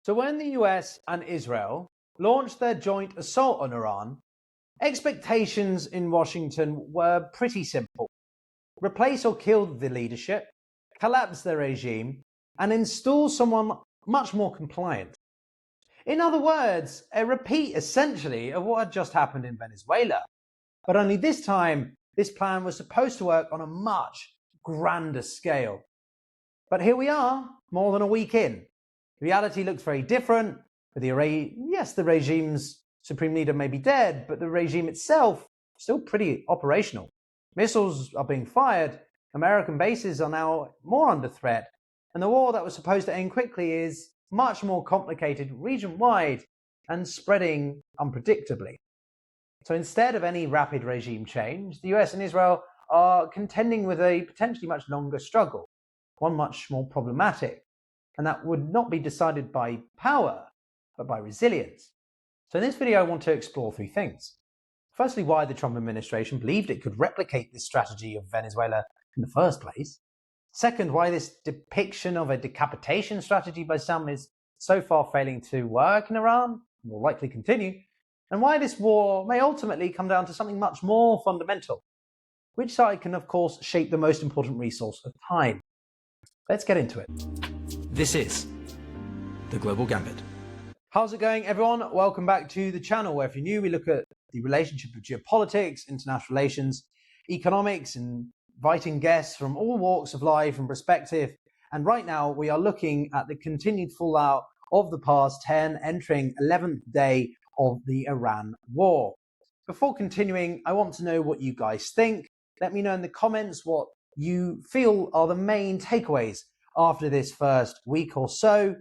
So when the US and Israel launched their joint assault on Iran, expectations in Washington were pretty simple. Replace or kill the leadership, collapse the regime, and install someone much more compliant. In other words, a repeat essentially of what had just happened in Venezuela. But only this time, this plan was supposed to work on a much grander scale. But here we are, more than a week in. Reality looks very different. The regime's supreme leader may be dead, but the regime itself still pretty operational. Missiles are being fired, American bases are now more under threat, and the war that was supposed to end quickly is much more complicated region-wide and spreading unpredictably. So instead of any rapid regime change, the US and Israel are contending with a potentially much longer struggle, one much more problematic, and that would not be decided by power, but by resilience. So in this video, I want to explore three things. Firstly, why the Trump administration believed it could replicate this strategy of Venezuela in the first place. Second, why this depiction of a decapitation strategy by some is so far failing to work in Iran, and will likely continue, and why this war may ultimately come down to something much more fundamental. Which side can, of course, shape the most important resource of time? Let's get into it. This is The Global Gambit. How's it going, everyone? Welcome back to the channel, where if you're new, we look at the relationship of geopolitics, international relations, economics, and inviting guests from all walks of life and perspective. And right now, we are looking at the continued fallout of the past 10, entering 11th day of the Iran war. Before continuing, I want to know what you guys think. Let me know in the comments what you feel are the main takeaways after this first week or so.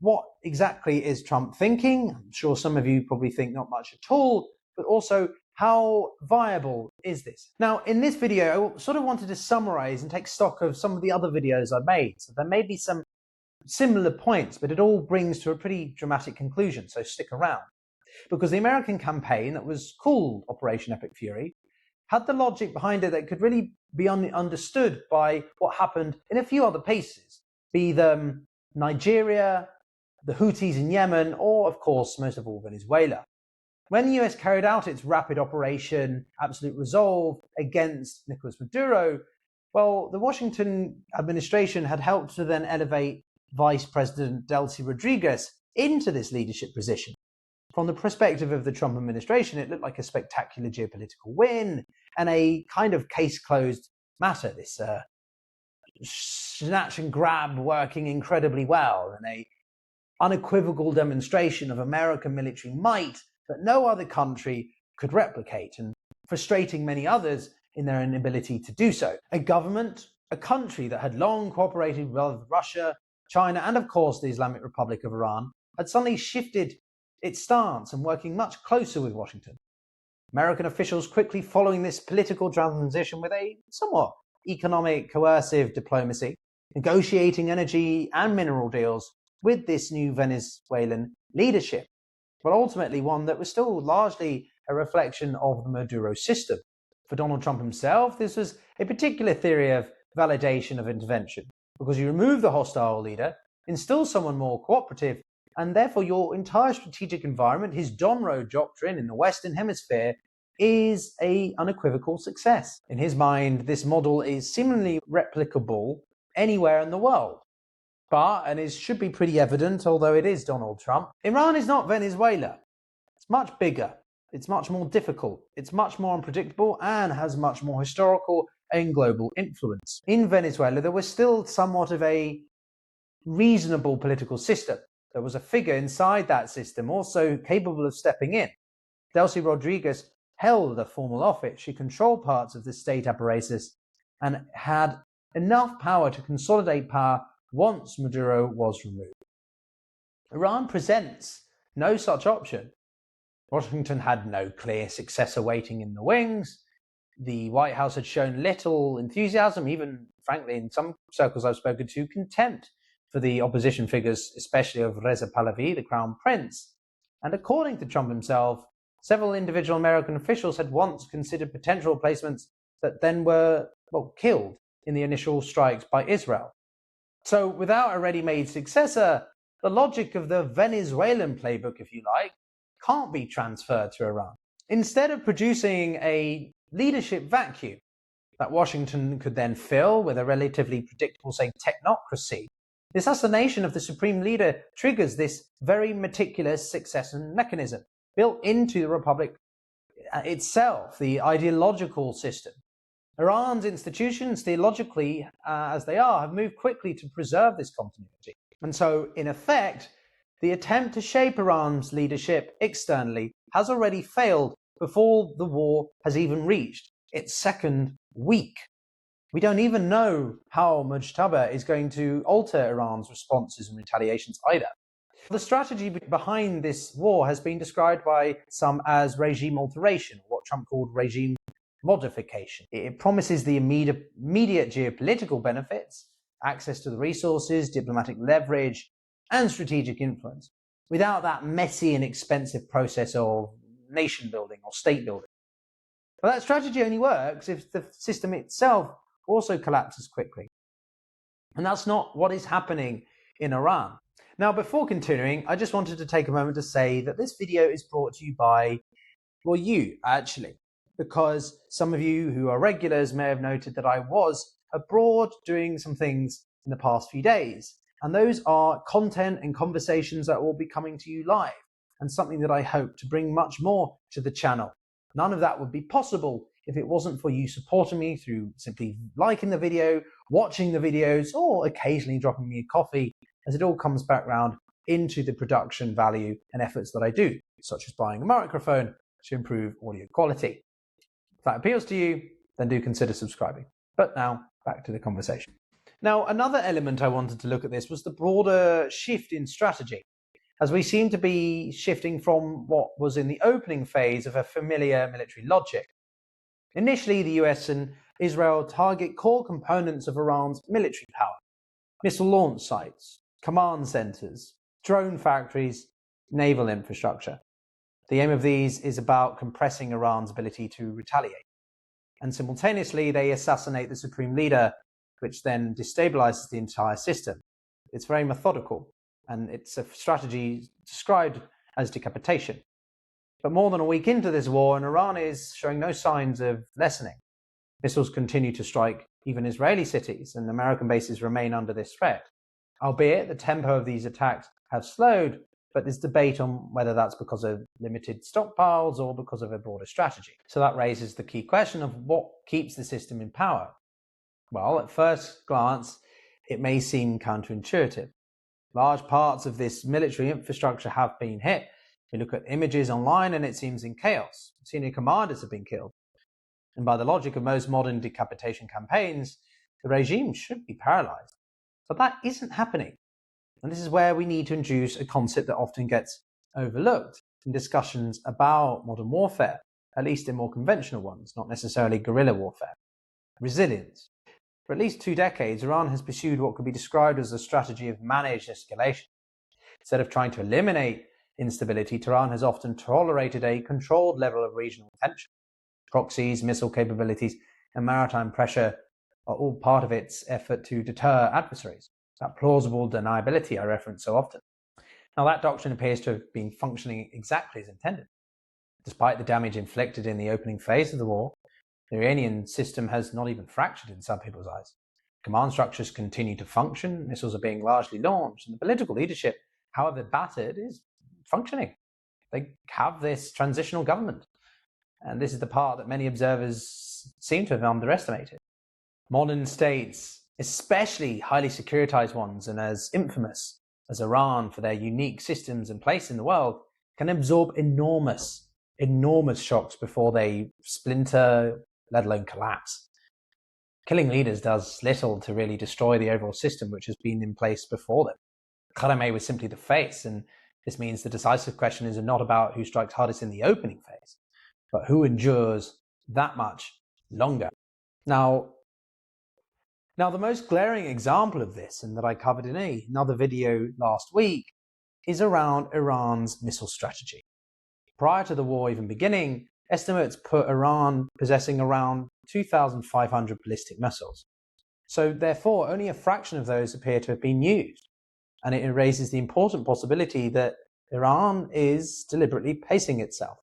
What exactly is Trump thinking? I'm sure some of you probably think not much at all, but also how viable is this? Now, in this video, I sort of wanted to summarize and take stock of some of the other videos I made. So there may be some similar points, but it all brings to a pretty dramatic conclusion. So stick around. Because the American campaign that was called Operation Epic Fury had the logic behind it that could really be understood by what happened in a few other places, be them Nigeria, the Houthis in Yemen, or of course, most of all, Venezuela. When the US carried out its rapid Operation Absolute Resolve against Nicolas Maduro, well, the Washington administration had helped to then elevate Vice President Delcy Rodriguez into this leadership position. From the perspective of the Trump administration, it looked like a spectacular geopolitical win and a kind of case closed matter, this snatch and grab working incredibly well, and a unequivocal demonstration of American military might that no other country could replicate, and frustrating many others in their inability to do so. A government, a country that had long cooperated with Russia, China, and of course the Islamic Republic of Iran, had suddenly shifted its stance and working much closer with Washington. American officials quickly following this political transition with a somewhat economic, coercive diplomacy, negotiating energy and mineral deals with this new Venezuelan leadership, but ultimately one that was still largely a reflection of the Maduro system. For Donald Trump himself, this was a particular theory of validation of intervention, because you remove the hostile leader, instill someone more cooperative, and therefore your entire strategic environment, his Don Road doctrine in the Western Hemisphere, is an unequivocal success. In his mind, this model is seemingly replicable anywhere in the world. But, and it should be pretty evident, although it is Donald Trump, Iran is not Venezuela. It's much bigger, it's much more difficult, it's much more unpredictable, and has much more historical and global influence. In Venezuela, there was still somewhat of a reasonable political system. There was a figure inside that system also capable of stepping in. Delcy Rodriguez held a formal office. She controlled parts of the state apparatus and had enough power to consolidate power once Maduro was removed. Iran presents no such option. Washington had no clear successor waiting in the wings. The White House had shown little enthusiasm, even, frankly, in some circles I've spoken to, contempt for the opposition figures, especially of Reza Pahlavi, the Crown Prince. And according to Trump himself, several individual American officials had once considered potential replacements that then were, killed in the initial strikes by Israel. So without a ready-made successor, the logic of the Venezuelan playbook, if you like, can't be transferred to Iran. Instead of producing a leadership vacuum that Washington could then fill with a relatively predictable, say, technocracy, the assassination of the supreme leader triggers this very meticulous succession mechanism built into the republic itself, the ideological system. Iran's institutions, theologically as they are, have moved quickly to preserve this continuity. And so, in effect, the attempt to shape Iran's leadership externally has already failed before the war has even reached its second week. We don't even know how Mujtaba is going to alter Iran's responses and retaliations either. The strategy behind this war has been described by some as regime alteration, or what Trump called regime modification. It promises the immediate geopolitical benefits, access to the resources, diplomatic leverage, and strategic influence, without that messy and expensive process of nation building or state building. But that strategy only works if the system itself also collapses quickly. And that's not what is happening in Iran. Now, before continuing, I just wanted to take a moment to say that this video is brought to you by, well, you actually, because some of you who are regulars may have noted that I was abroad doing some things in the past few days. And those are content and conversations that will be coming to you live, and something that I hope to bring much more to the channel. None of that would be possible if it wasn't for you supporting me through simply liking the video, watching the videos, or occasionally dropping me a coffee, as it all comes back round into the production value and efforts that I do, such as buying a microphone to improve audio quality. If that appeals to you, then do consider subscribing. But now, back to the conversation. Now, another element I wanted to look at this was the broader shift in strategy, as we seem to be shifting from what was in the opening phase of a familiar military logic. Initially, the US and Israel target core components of Iran's military power: missile launch sites, command centers, drone factories, naval infrastructure. The aim of these is about compressing Iran's ability to retaliate. And simultaneously, they assassinate the supreme leader, which then destabilizes the entire system. It's very methodical, and it's a strategy described as decapitation. But more than a week into this war, and Iran is showing no signs of lessening. Missiles continue to strike even Israeli cities, and American bases remain under this threat. Albeit the tempo of these attacks have slowed, but there's debate on whether that's because of limited stockpiles or because of a broader strategy. So that raises the key question of what keeps the system in power. Well, at first glance, it may seem counterintuitive. Large parts of this military infrastructure have been hit. We look at images online and it seems in chaos. Senior commanders have been killed. And by the logic of most modern decapitation campaigns, the regime should be paralyzed. But that isn't happening. And this is where we need to introduce a concept that often gets overlooked in discussions about modern warfare, at least in more conventional ones, not necessarily guerrilla warfare: resilience. For at least 2 decades, Iran has pursued what could be described as a strategy of managed escalation. Instead of trying to eliminate instability, Tehran has often tolerated a controlled level of regional tension. Proxies, missile capabilities, and maritime pressure are all part of its effort to deter adversaries. That plausible deniability I reference so often. Now, that doctrine appears to have been functioning exactly as intended. Despite the damage inflicted in the opening phase of the war, the Iranian system has not even fractured in some people's eyes. Command structures continue to function, missiles are being largely launched, and the political leadership, however battered, is functioning. They have this transitional government. And this is the part that many observers seem to have underestimated. Modern states, especially highly securitized ones and as infamous as Iran for their unique systems and place in the world, can absorb enormous shocks before they splinter, let alone collapse. Killing leaders does little to really destroy the overall system which has been in place before them. Khamenei was simply the face, and this means the decisive question is not about who strikes hardest in the opening phase, but who endures that much longer. Now, the most glaring example of this, and that I covered in another video last week, is around Iran's missile strategy. Prior to the war even beginning, estimates put Iran possessing around 2,500 ballistic missiles. So therefore, only a fraction of those appear to have been used. and it raises the important possibility that Iran is deliberately pacing itself.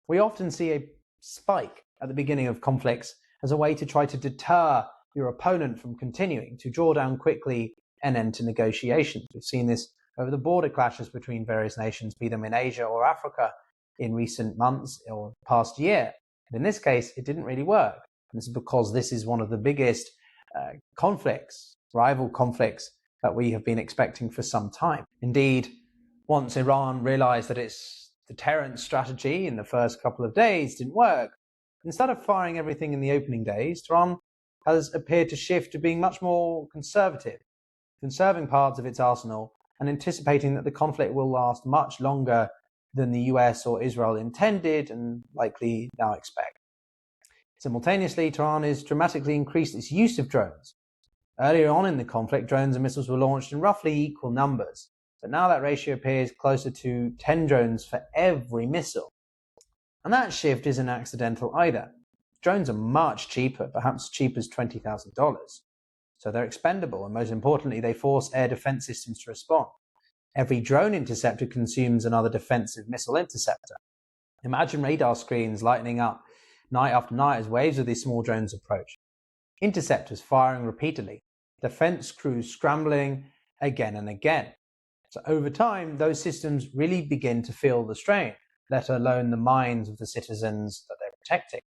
We often see a spike at the beginning of conflicts as a way to try to deter your opponent from continuing, to draw down quickly and end to negotiations. We've seen this over the border clashes between various nations, be them in Asia or Africa, in recent months or past year. And in this case, it didn't really work. And this is because this is one of the biggest rival conflicts that we have been expecting for some time. Indeed, once Iran realized that its deterrence strategy in the first couple of days didn't work, instead of firing everything in the opening days, Tehran has appeared to shift to being much more conservative, conserving parts of its arsenal and anticipating that the conflict will last much longer than the US or Israel intended and likely now expect. Simultaneously, Tehran has dramatically increased its use of drones. Earlier on in the conflict, drones and missiles were launched in roughly equal numbers, but now that ratio appears closer to 10 drones for every missile. And that shift isn't accidental either. Drones are much cheaper, perhaps as cheap as $20,000. So they're expendable, and most importantly, they force air defense systems to respond. Every drone interceptor consumes another defensive missile interceptor. Imagine radar screens lighting up night after night as waves of these small drones approach. Interceptors firing repeatedly, defense crews scrambling again and again. So over time, those systems really begin to feel the strain, let alone the minds of the citizens that they're protecting.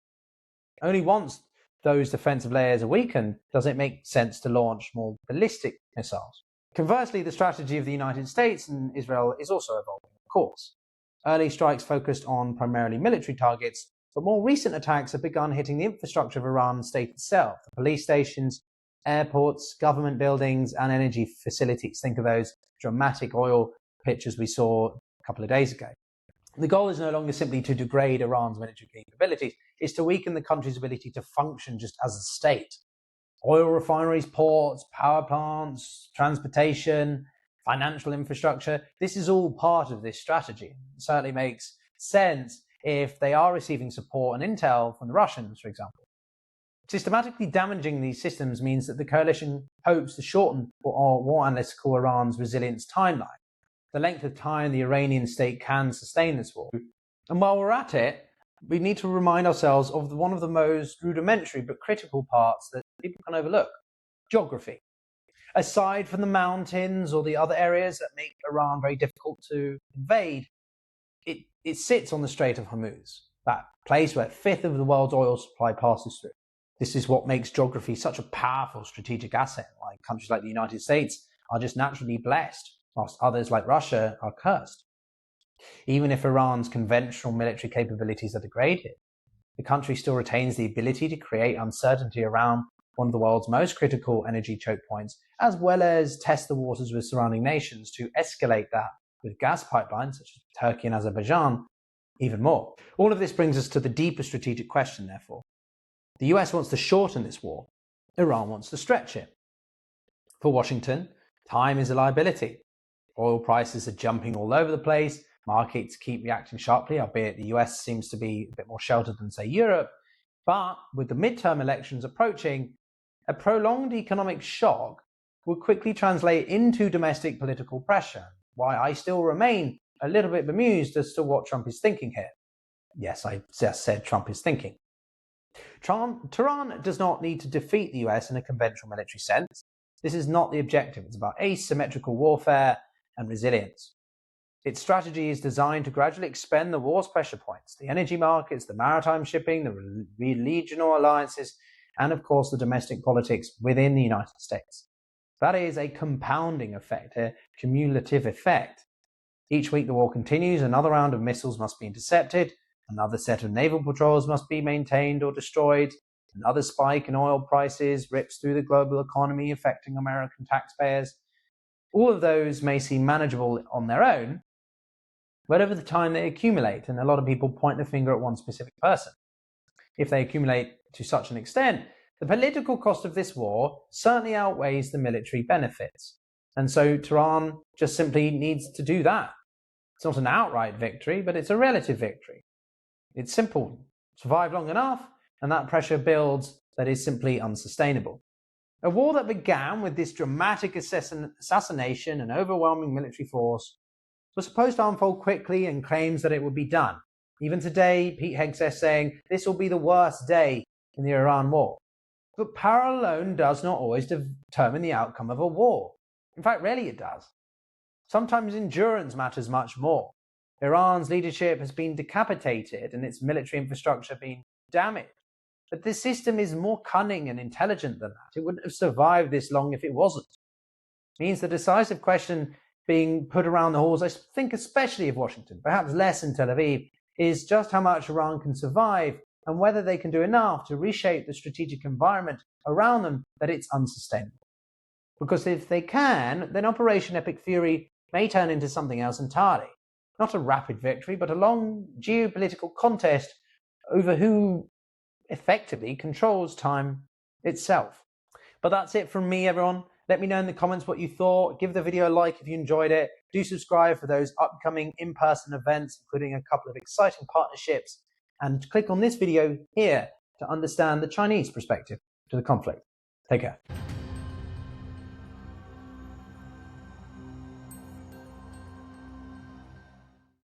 Only once those defensive layers are weakened does it make sense to launch more ballistic missiles. Conversely, the strategy of the United States and Israel is also evolving, of course. Early strikes focused on primarily military targets, but more recent attacks have begun hitting the infrastructure of Iran's state itself, the police stations, airports, government buildings, and energy facilities. Think of those dramatic oil pictures we saw a couple of days ago. The goal is no longer simply to degrade Iran's military capabilities, it's to weaken the country's ability to function just as a state. Oil refineries, ports, power plants, transportation, financial infrastructure, this is all part of this strategy. It certainly makes sense if they are receiving support and intel from the Russians, for example. Systematically damaging these systems means that the coalition hopes to shorten what war analysts call Iran's resilience timeline, the length of time the Iranian state can sustain this war. And while we're at it, we need to remind ourselves of one of the most rudimentary but critical parts that people can overlook: geography. Aside from the mountains or the other areas that make Iran very difficult to invade, it sits on the Strait of Hormuz, that place where a fifth of the world's oil supply passes through. This is what makes geography such a powerful strategic asset. Like countries like the United States are just naturally blessed, whilst others like Russia are cursed. Even if Iran's conventional military capabilities are degraded, the country still retains the ability to create uncertainty around one of the world's most critical energy choke points, as well as test the waters with surrounding nations to escalate that with gas pipelines such as Turkey and Azerbaijan even more. All of this brings us to the deeper strategic question, therefore. The US wants to shorten this war. Iran wants to stretch it. For Washington, time is a liability. Oil prices are jumping all over the place. Markets keep reacting sharply, albeit the US seems to be a bit more sheltered than, say, Europe. But with the midterm elections approaching, a prolonged economic shock will quickly translate into domestic political pressure. Why I still remain a little bit bemused as to what Trump is thinking here. Yes, I just said Trump is thinking. Tehran does not need to defeat the US in a conventional military sense. This is not the objective. It's about asymmetrical warfare and resilience. Its strategy is designed to gradually expend the war's pressure points, the energy markets, the maritime shipping, the regional alliances, and of course the domestic politics within the United States. That is a compounding effect, a cumulative effect. Each week the war continues, another round of missiles must be intercepted, another set of naval patrols must be maintained or destroyed, another spike in oil prices rips through the global economy, affecting American taxpayers. All of those may seem manageable on their own, but over the time they accumulate, and a lot of people point the finger at one specific person. If they accumulate to such an extent, the political cost of this war certainly outweighs the military benefits. And so Tehran just simply needs to do that. It's not an outright victory, but it's a relative victory. It's simple. Survive long enough, and that pressure builds that is simply unsustainable. A war that began with this dramatic assassination and overwhelming military force was supposed to unfold quickly and claims that it would be done. Even today, Pete Hegseth saying this will be the worst day in the Iran war. But power alone does not always determine the outcome of a war. In fact, rarely it does. Sometimes endurance matters much more. Iran's leadership has been decapitated and its military infrastructure been damaged. But this system is more cunning and intelligent than that. It wouldn't have survived this long if it wasn't. It means the decisive question being put around the halls, I think especially of Washington, perhaps less in Tel Aviv, is just how much Iran can survive and whether they can do enough to reshape the strategic environment around them that it's unsustainable. Because if they can, then Operation Epic Fury may turn into something else entirely. Not a rapid victory, but a long geopolitical contest over who effectively controls time itself. But that's it from me, everyone. Let me know in the comments what you thought. Give the video a like if you enjoyed it. Do subscribe for those upcoming in-person events, including a couple of exciting partnerships. And click on this video here to understand the Chinese perspective to the conflict. Take care.